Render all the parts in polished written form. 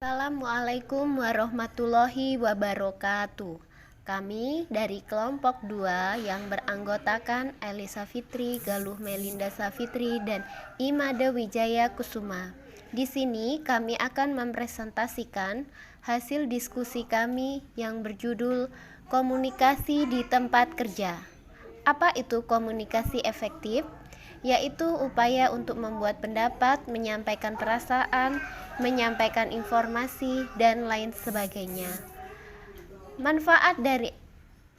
Assalamualaikum warahmatullahi wabarakatuh. Kami dari kelompok 2 yang beranggotakan Elisa Fitri, Galuh Melinda Safitri, dan Imade Wijaya Kusuma. Di sini kami akan mempresentasikan hasil diskusi kami yang berjudul Komunikasi di Tempat Kerja. Apa itu komunikasi efektif? Yaitu upaya untuk membuat pendapat, menyampaikan perasaan, menyampaikan informasi, dan lain sebagainya. Manfaat dari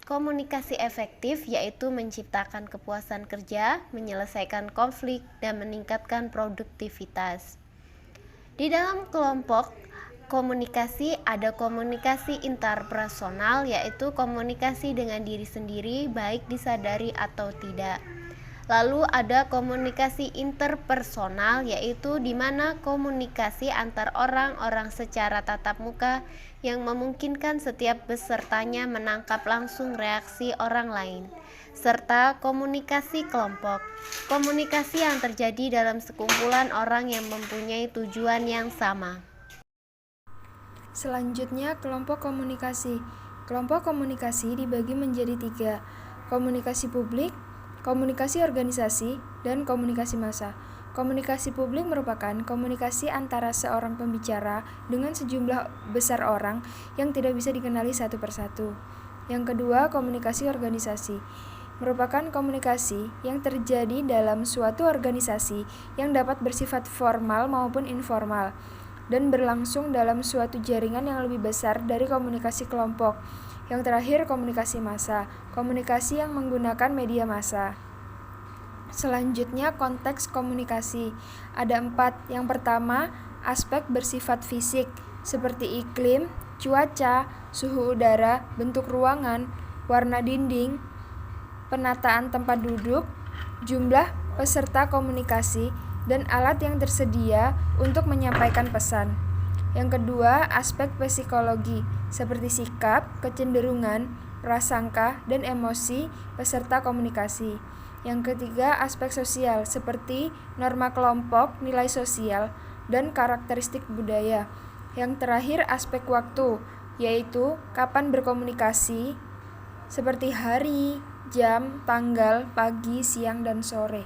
komunikasi efektif yaitu menciptakan kepuasan kerja, menyelesaikan konflik, dan meningkatkan produktivitas. Di dalam kelompok komunikasi ada komunikasi interpersonal, yaitu komunikasi dengan diri sendiri baik disadari atau tidak. Lalu ada komunikasi interpersonal, yaitu di mana komunikasi antar orang-orang secara tatap muka yang memungkinkan setiap pesertanya menangkap langsung reaksi orang lain. Serta komunikasi kelompok, komunikasi yang terjadi dalam sekumpulan orang yang mempunyai tujuan yang sama. Selanjutnya, kelompok komunikasi. Kelompok komunikasi dibagi menjadi 3, komunikasi publik, komunikasi organisasi, dan komunikasi massa. Komunikasi publik merupakan komunikasi antara seorang pembicara dengan sejumlah besar orang yang tidak bisa dikenali satu persatu. Yang kedua, komunikasi organisasi merupakan komunikasi yang terjadi dalam suatu organisasi yang dapat bersifat formal maupun informal dan berlangsung dalam suatu jaringan yang lebih besar dari komunikasi kelompok. Yang terakhir, komunikasi massa, komunikasi yang menggunakan media massa. Selanjutnya, konteks komunikasi. Ada 4. Yang pertama, aspek bersifat fisik, seperti iklim, cuaca, suhu udara, bentuk ruangan, warna dinding, penataan tempat duduk, jumlah peserta komunikasi, dan alat yang tersedia untuk menyampaikan pesan. Yang kedua, aspek psikologi, seperti sikap, kecenderungan, prasangka, dan emosi peserta komunikasi. Yang ketiga, aspek sosial, seperti norma kelompok, nilai sosial, dan karakteristik budaya. Yang terakhir, aspek waktu, yaitu kapan berkomunikasi, seperti hari, jam, tanggal, pagi, siang, dan sore.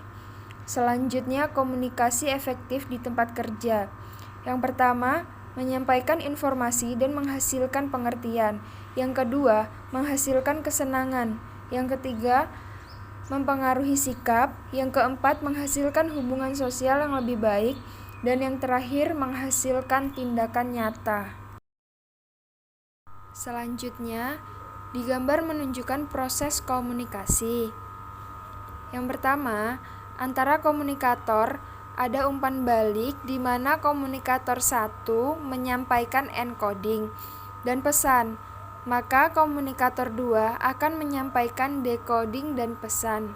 Selanjutnya, komunikasi efektif di tempat kerja. Yang pertama, menyampaikan informasi dan menghasilkan pengertian. Yang kedua, menghasilkan kesenangan. Yang ketiga, mempengaruhi sikap. Yang keempat, menghasilkan hubungan sosial yang lebih baik. Dan yang terakhir, menghasilkan tindakan nyata. Selanjutnya, digambar menunjukkan proses komunikasi. Yang pertama, antara komunikator ada umpan balik di mana komunikator 1 menyampaikan encoding dan pesan, maka komunikator 2 akan menyampaikan decoding dan pesan.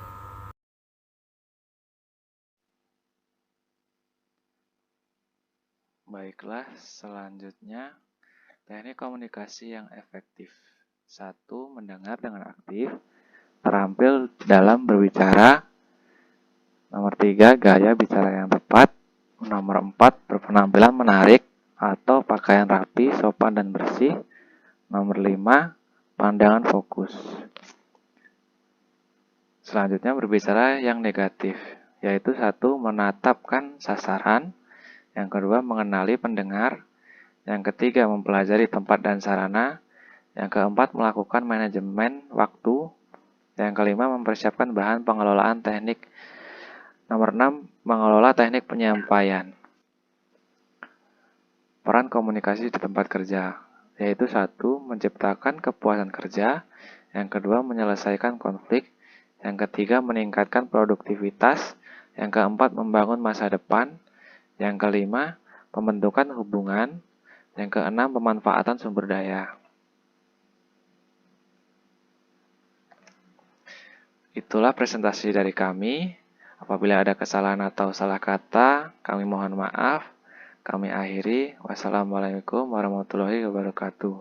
Baiklah, selanjutnya teknik komunikasi yang efektif. 1. Mendengar dengan aktif, terampil dalam berbicara. Nomor 3, gaya bicara yang tepat. Nomor 4, berpenampilan menarik atau pakaian rapi, sopan, dan bersih. Nomor 5, pandangan fokus. Selanjutnya berbicara yang negatif, yaitu 1. Menatapkan sasaran. Yang kedua, mengenali pendengar. Yang ketiga, mempelajari tempat dan sarana. Yang keempat, melakukan manajemen waktu. Yang kelima, mempersiapkan bahan pengelolaan teknik. Nomor 6, mengelola teknik penyampaian. Peran komunikasi di tempat kerja, yaitu 1. Menciptakan kepuasan kerja. Yang kedua, menyelesaikan konflik. Yang ketiga, meningkatkan produktivitas. Yang keempat, membangun masa depan. Yang kelima, pembentukan hubungan. Yang keenam, pemanfaatan sumber daya. Itulah presentasi dari kami. Apabila ada kesalahan atau salah kata, kami mohon maaf. Kami akhiri. Wassalamualaikum warahmatullahi wabarakatuh.